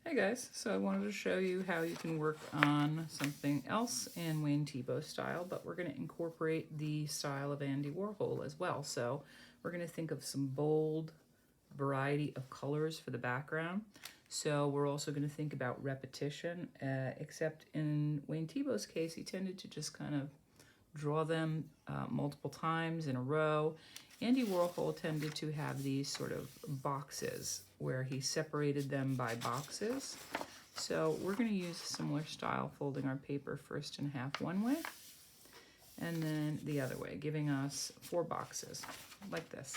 Hey guys, so I wanted to show you how you can work on something else in Wayne Thiebaud style, but we're going to incorporate the style of Andy Warhol as well. So we're going to think of some bold variety of colors for the background. So we're also going to think about repetition, except in Wayne Thiebaud's case, he tended to just kind of draw them multiple times in a row. Andy Warhol tended to have these sort of boxes where he separated them by boxes. So we're going to use a similar style, folding our paper first in half one way and then the other way, giving us 4 boxes like this.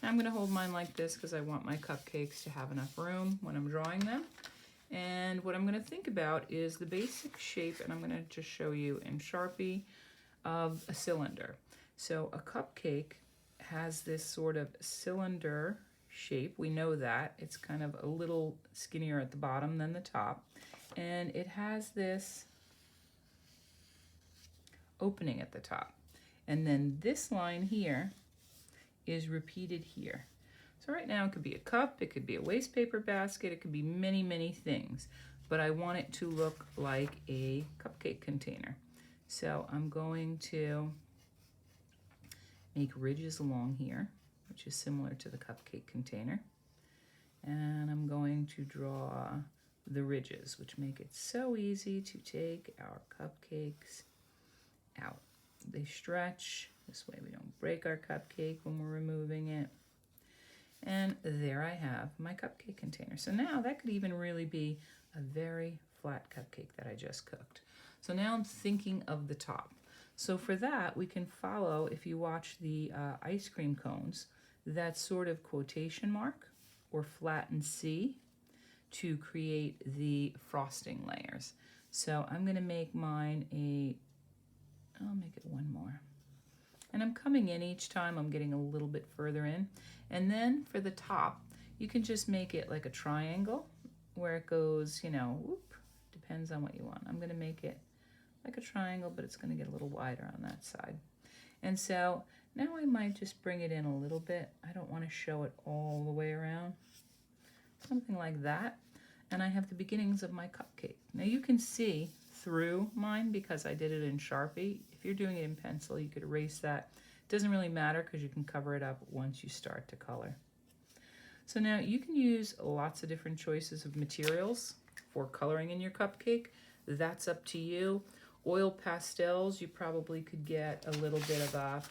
Now I'm going to hold mine like this because I want my cupcakes to have enough room when I'm drawing them. And what I'm going to think about is the basic shape, and I'm going to just show you in Sharpie, of a cylinder. So a cupcake has this sort of cylinder shape. We know that. It's kind of a little skinnier at the bottom than the top. And it has this opening at the top. And then this line here is repeated here. So right now it could be a cup, it could be a waste paper basket, it could be many, many things. But I want it to look like a cupcake container. So I'm going to make ridges along here, which is similar to the cupcake container. And I'm going to draw the ridges, which make it so easy to take our cupcakes out. They stretch, this way we don't break our cupcake when we're removing it. And there I have my cupcake container. So now that could even really be a very flat cupcake that I just cooked. So now I'm thinking of the top. So for that, we can follow, if you watch the ice cream cones, that sort of quotation mark or flatten C to create the frosting layers. So I'm going to make mine I'll make it one more. And I'm coming in each time, I'm getting a little bit further in. And then for the top, you can just make it like a triangle where it goes, you know, whoop, depends on what you want. I'm going to make it like a triangle, but it's going to get a little wider on that side. And so now I might just bring it in a little bit. I don't want to show it all the way around. Something like that. And I have the beginnings of my cupcake. Now you can see through mine because I did it in Sharpie. If you're doing it in pencil, you could erase that. It doesn't really matter because you can cover it up once you start to color. So now you can use lots of different choices of materials for coloring in your cupcake. That's up to you. Oil pastels, you probably could get a little bit of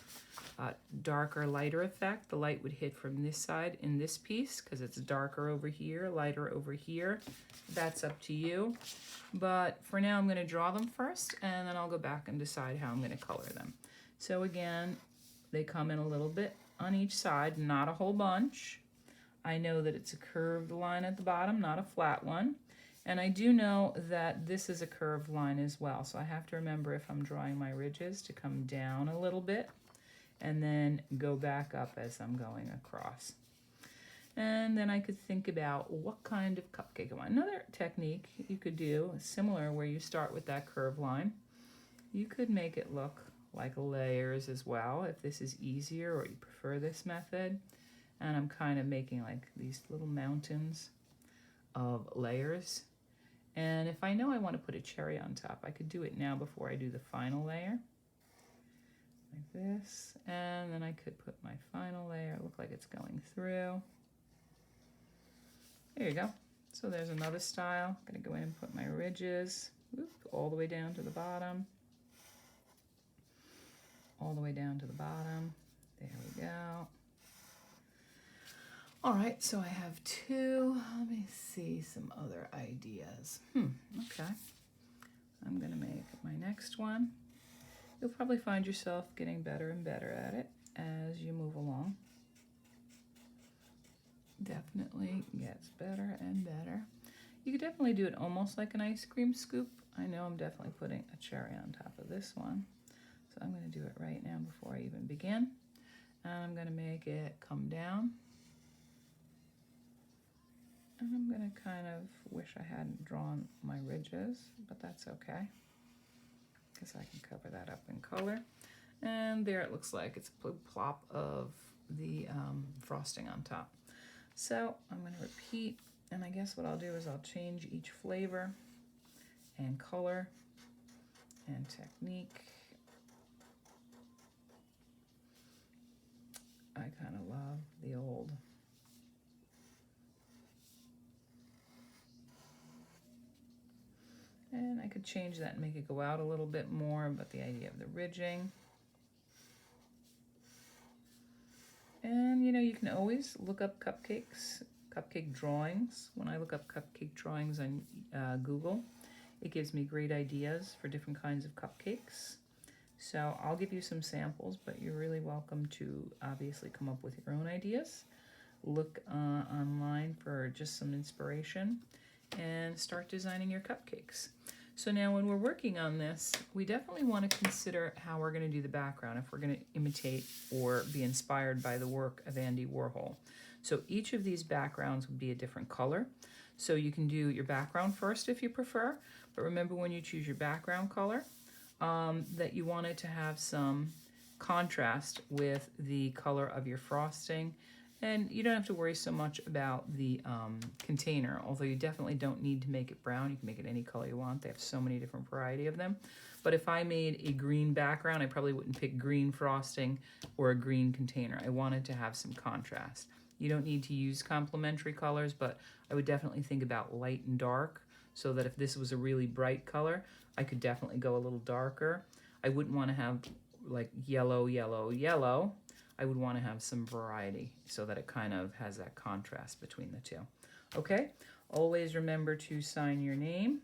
a darker, lighter effect. The light would hit from this side in this piece because it's darker over here, lighter over here. That's up to you. But for now, I'm going to draw them first, and then I'll go back and decide how I'm going to color them. So again, they come in a little bit on each side, not a whole bunch. I know that it's a curved line at the bottom, not a flat one. And I do know that this is a curved line as well. So I have to remember if I'm drawing my ridges to come down a little bit and then go back up as I'm going across. And then I could think about what kind of cupcake I want. Another technique you could do, similar where you start with that curved line, you could make it look like layers as well if this is easier or you prefer this method. And I'm kind of making like these little mountains of layers. And if I know I want to put a cherry on top, I could do it now before I do the final layer. Like this. And then I could put my final layer, look like it's going through. There you go. So there's another style. I'm going to go in and put my ridges all the way down to the bottom. All the way down to the bottom. There we go. All right, so I have 2. Let me see some other ideas. Okay. I'm going to make my next one. You'll probably find yourself getting better and better at it as you move along. Definitely gets better and better. You could definitely do it almost like an ice cream scoop. I know I'm definitely putting a cherry on top of this one. So I'm going to do it right now before I even begin. And I'm going to make it come down. And I'm going to kind of wish I hadn't drawn my ridges, but that's okay, because I can cover that up in color. And there it looks like it's a plop of the frosting on top. So I'm going to repeat And I guess what I'll do is I'll change each flavor and color and technique. I kind of love the old. And I could change that and make it go out a little bit more, but the idea of the ridging. And you know, you can always look up cupcakes, cupcake drawings. When I look up cupcake drawings on Google, it gives me great ideas for different kinds of cupcakes. So I'll give you some samples, but you're really welcome to obviously come up with your own ideas. Look online for just some inspiration and start designing your cupcakes. So now when we're working on this, we definitely want to consider how we're going to do the background if we're going to imitate or be inspired by the work of Andy Warhol. So each of these backgrounds would be a different color. So you can do your background first if you prefer, but remember when you choose your background color that you want it to have some contrast with the color of your frosting. And you don't have to worry so much about the container, although you definitely don't need to make it brown. You can make it any color you want. They have so many different variety of them. But if I made a green background, I probably wouldn't pick green frosting or a green container. I wanted to have some contrast. You don't need to use complementary colors, but I would definitely think about light and dark, so that if this was a really bright color, I could definitely go a little darker. I wouldn't want to have like yellow, yellow, yellow. I would want to have some variety so that it kind of has that contrast between the two. Okay, always remember to sign your name.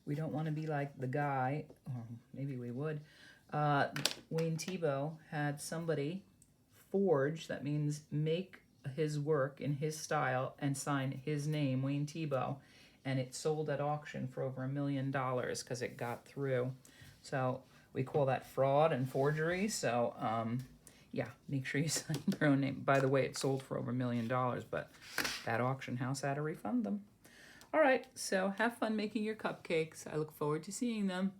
We don't want to be like the guy, or maybe we would. Wayne Thiebaud had somebody forge, that means make his work in his style and sign his name, Wayne Thiebaud, and it sold at auction for over $1 million because it got through. So we call that fraud and forgery. So yeah, make sure you sign your own name. By the way, it sold for over $1 million, but that auction house had to refund them. All right, so have fun making your cupcakes. I look forward to seeing them.